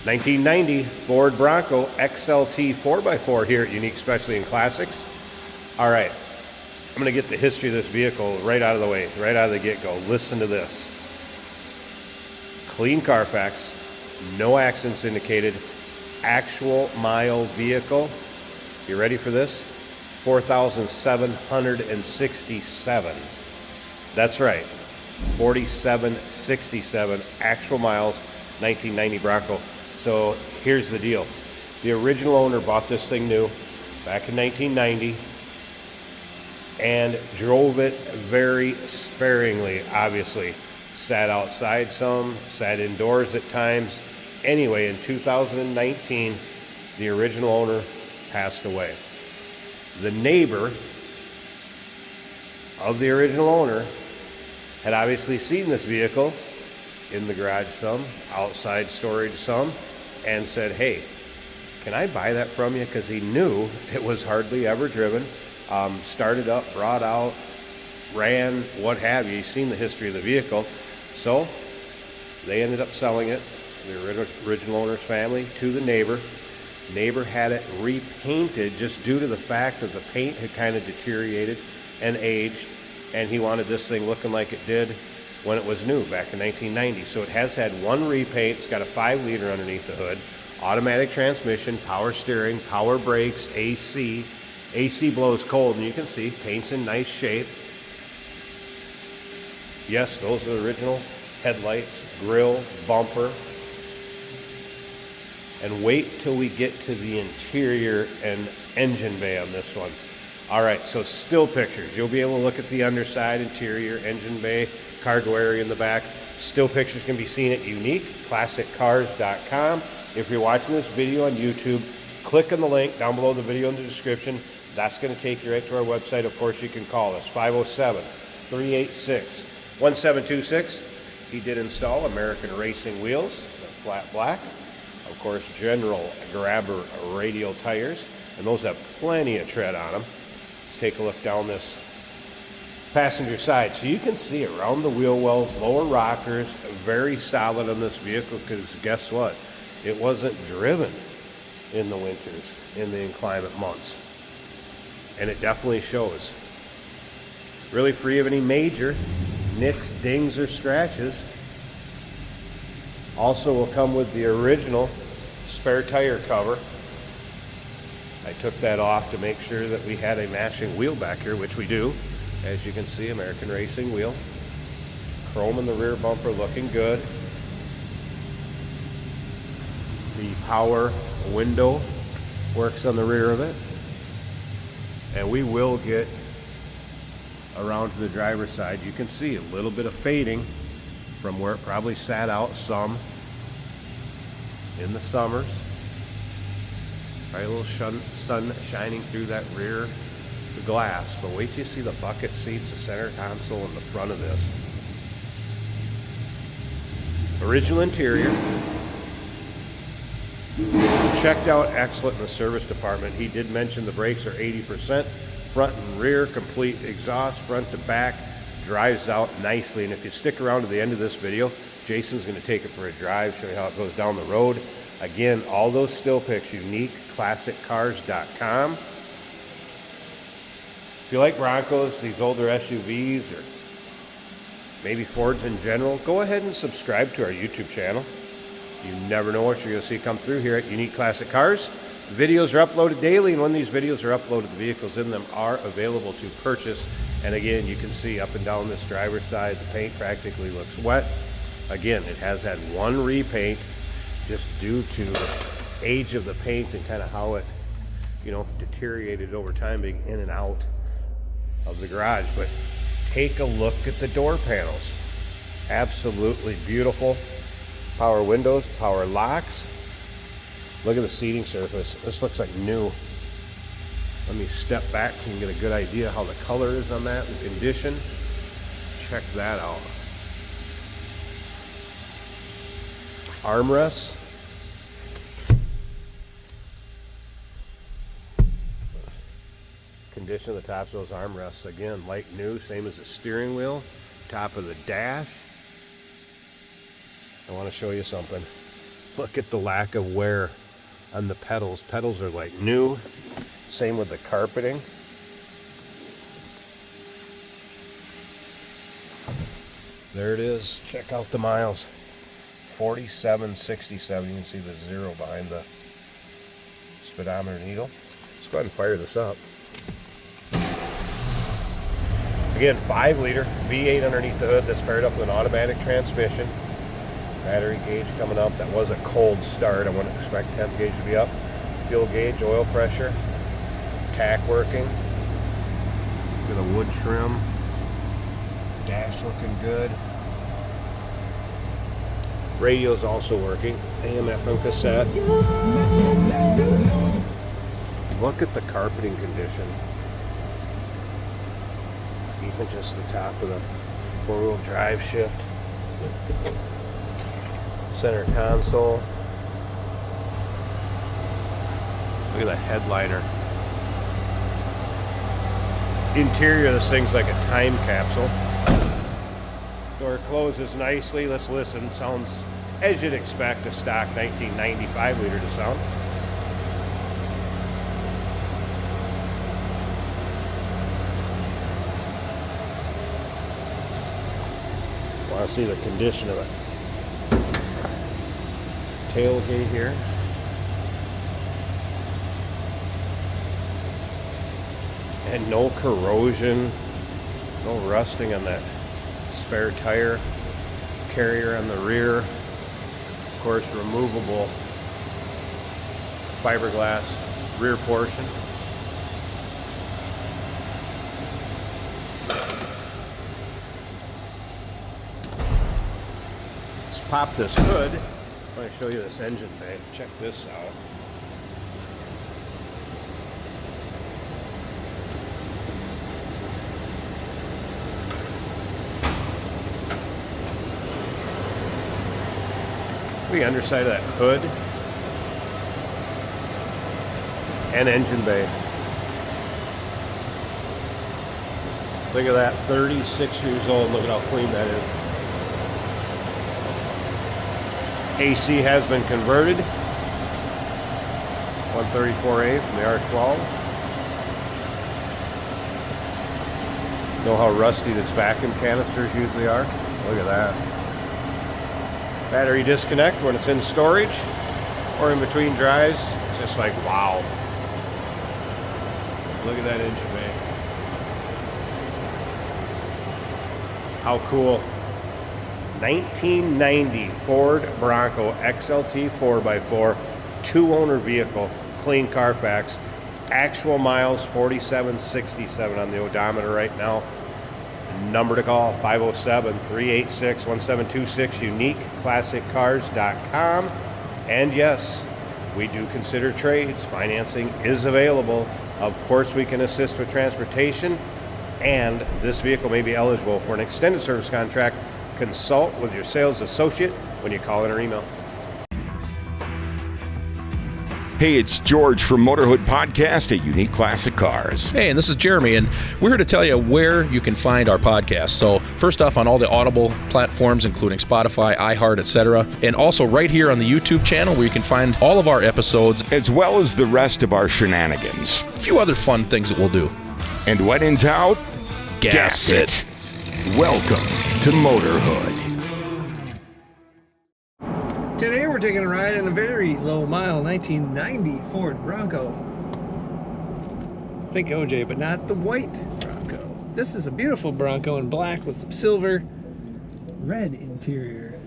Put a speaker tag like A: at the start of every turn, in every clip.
A: 1990 Ford Bronco XLT 4x4 here at Unique Specialty and Classics. All right, I'm going to get the history of this vehicle right out of the way, right out of the get-go. Listen to this. Clean Carfax, no accidents indicated, actual mile vehicle. You ready for this? 4,767. That's right, 4,767 actual miles, 1990 Bronco. So here's the deal. The original owner bought this thing new back in 1990 and drove it very sparingly, obviously. Sat outside some, sat indoors at times. Anyway, in 2019, the original owner passed away. The neighbor of the original owner had obviously seen this vehicle in the garage some, outside storage some, and said, hey, can I buy that from you? Because he knew it was hardly ever driven. Started up, brought out, ran, what have you. He's seen the history of the vehicle. So they ended up selling it, the original owner's family, to the neighbor. Neighbor had it repainted just due to the fact that the paint had kind of deteriorated and aged, and he wanted this thing looking like it did when it was new back in 1990. So it has had one repaint. It's got a 5-liter underneath the hood, automatic transmission, power steering, power brakes, AC. AC blows cold, and you can see paint's in nice shape. Yes, those are the original headlights, grille, bumper. And wait till we get to the interior and engine bay on this one. All right, so still pictures. You'll be able to look at the underside, interior, engine bay, cargo area in the back. Still pictures can be seen at uniqueclassiccars.com. If you're watching this video on YouTube, click on the link down below the video in the description. That's going to take you right to our website. Of course, you can call us, 507-386-1726. He did install American Racing wheels, flat black. Of course, General Grabber radial tires, and those have plenty of tread on them. Let's take a look down this passenger side. So you can see around the wheel wells, lower rockers, very solid on this vehicle, because guess what? It wasn't driven in the winters, in the inclement months. And it definitely shows. Really free of any major nicks, dings, or scratches. Also will come with the original spare tire cover. I took that off to make sure that we had a matching wheel back here, which we do. As you can see, American Racing wheel. Chrome in the rear bumper looking good. The power window works on the rear of it. And we will get around to the driver's side. You can see a little bit of fading from where it probably sat out some in the summers. Probably a little sun shining through that rear glass. But wait till you see the bucket seats, the center console, and the front of this. Original interior. Checked out excellent in the service department. He did mention the brakes are 80%. Front and rear, complete exhaust, front to back. Drives out nicely. And if you stick around to the end of this video, Jason's going to take it for a drive, show you how it goes down the road. Again, all those still pics, uniqueclassiccars.com. If you like Broncos, these older SUVs, or maybe Fords in general, go ahead and subscribe to our YouTube channel. You never know what you're going to see come through here at Unique Classic Cars. Videos are uploaded daily, and when these videos are uploaded, the vehicles in them are available to purchase. And again, you can see up and down this driver's side, the paint practically looks wet. Again, it has had one repaint just due to the age of the paint and kind of how it, deteriorated over time being in and out of the garage. But take a look at the door panels. Absolutely beautiful. Power windows, power locks. Look at the seating surface. This looks like new. Let me step back so you can get a good idea how the color is on that, the condition. Check that out. Armrests. Condition of the tops of those armrests, again, like new, same as the steering wheel. Top of the dash. I want to show you something. Look at the lack of wear on the pedals. Pedals are like new. Same with the carpeting. There it is. Check out the miles. 4767. You can see the 0 behind the speedometer needle. Let's go ahead and fire this up. Again, 5-liter V8 underneath the hood that's paired up with an automatic transmission. Battery gauge coming up. That was a cold start. I wouldn't expect temp gauge to be up. Fuel gauge, oil pressure, tack working. Look at the wood trim. Dash looking good. Radio's also working. AM FM cassette. Look at the carpeting condition. Even just the top of the 4-wheel drive shift. Center console. Look at the headliner. Interior of this thing's like a time capsule. Door closes nicely. Let's listen. Sounds as you'd expect a stock 1995 liter to sound. Want to see the condition of it. Tailgate here. And no corrosion, no rusting on that spare tire carrier on the rear. Of course, removable fiberglass rear portion. Let's pop this hood. I'm going to show you this engine bay. Check this out. The underside of that hood and engine bay. Look at that, 36 years old. Look at how clean that is. AC has been converted. 134A from the R12. Know how rusty these vacuum canisters usually are? Look at that. Battery disconnect when it's in storage or in between drives. It's just like, wow. Look at that engine bay. How cool. 1990 Ford Bronco XLT 4x4, 2-owner vehicle, clean Carfax. Actual miles 4767 on the odometer right now. Number to call, 507-386-1726, uniqueclassiccars.com. And yes, we do consider trades. Financing is available. Of course, we can assist with transportation, and this vehicle may be eligible for an extended service contract. Consult with your sales associate when you call in or email.
B: Hey, it's George from Motorhood Podcast at Unique Classic Cars.
C: Hey, and this is Jeremy, and we're here to tell you where you can find our podcast. So first off, on all the Audible platforms, including Spotify, iHeart, etc., and also right here on the YouTube channel where you can find all of our episodes,
B: as well as the rest of our shenanigans.
C: A few other fun things that we'll do.
B: And when in doubt, gas it. Welcome to Motorhood.
D: Today we're taking a ride in a very low mile 1990 Ford Bronco. Think OJ, but not the white Bronco. This is a beautiful Bronco in black with some silver, red interior.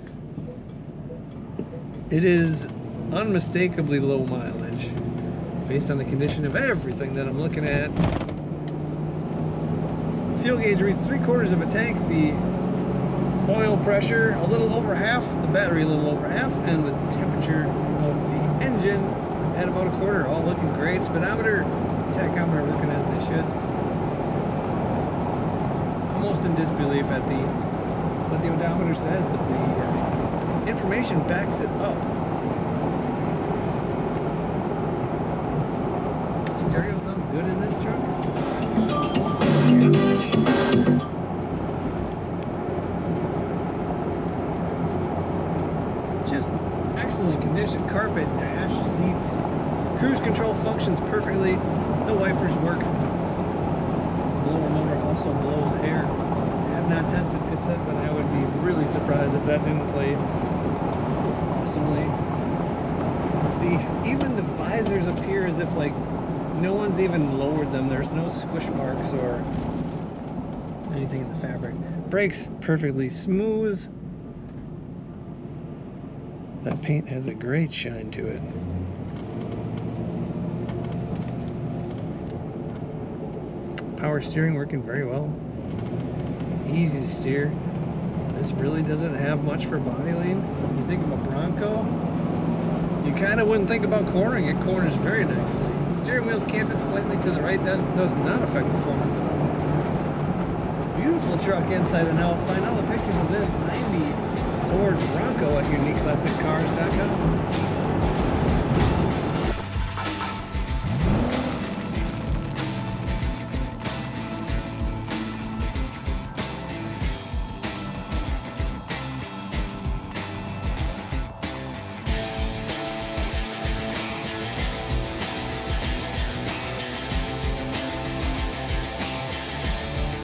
D: It is unmistakably low mileage based on the condition of everything that I'm looking at. Fuel gauge reads 3/4 of a tank. The oil pressure a little over half, the battery a little over half, and the temperature of the engine at about a quarter. All looking great. Speedometer, tachometer working as they should. Almost in disbelief at what the odometer says, but the information backs it up. Stereo sounds good in this truck. Just excellent condition. seats. Cruise control functions perfectly. The wipers work. Blower motor also blows air. I have not tested this yet, but I would be really surprised if that didn't play awesomely. Even the visors appear as if like no one's even lowered them. There's no squish marks or anything in the fabric. Brakes perfectly smooth. That paint has a great shine to it. Power steering working very well. Easy to steer. This really doesn't have much for body lean. You think of a Bronco, you kind of wouldn't think about cornering. It corners very nicely. The steering wheel's canted slightly to the right. That does not affect performance at all. Beautiful truck inside and out. Find all the pictures of this 90 Ford Bronco at uniqueclassiccars.com.